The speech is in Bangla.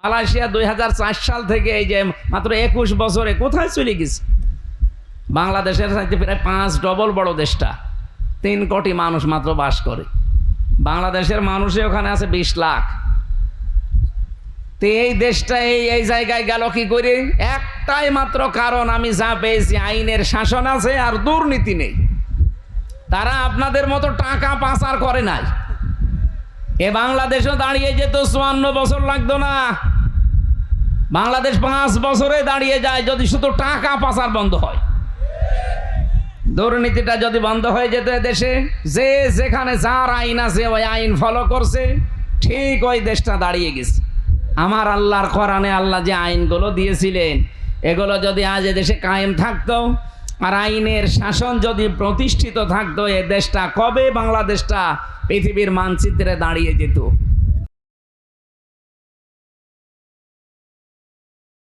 মালয়েশিয়া 2004 সাল থেকে এই যে মাত্র 21 বছরে কোথায় চলে গেছে? বাংলাদেশের চাইতে প্রায় 5 ডবল বড় দেশটা। 3 কোটি মানুষ মাত্র বাস করে। বাংলাদেশের মানুষই ওখানে আছে 20 লাখ। তো এই দেশটা এই জায়গায় গেল কি করে? একটাই মাত্র কারণ, আমি যা পেয়েছি, আইনের শাসন আছে আর দুর্নীতি নেই। তারা আপনাদের মতো টাকা পাচার করে নাই। এ বাংলাদেশও দাঁড়িয়ে যেত 54 বছর লাগতো না। বাংলাদেশ 5 বছরে দাঁড়িয়ে যায় যদি শুধু টাকা পাচার বন্ধ হয়। দুর্নীতিটা যদি বন্ধ হয়ে যেত দেশে, যে যেখানে যার আইন আছে ওই আইন ফলো করছে, ঠিক ওই দেশটা দাঁড়িয়ে গেছে। আমার আল্লাহর কোরআনে আল্লাহ যে আইনগুলো দিয়েছিলেন, এগুলো যদি আজ দেশে কায়েম থাকতো আর আইনের শাসন যদি প্রতিষ্ঠিত থাকতো, এ দেশটা কবে বাংলাদেশটা পৃথিবীর মানচিত্রে দাঁড়িয়ে যেত।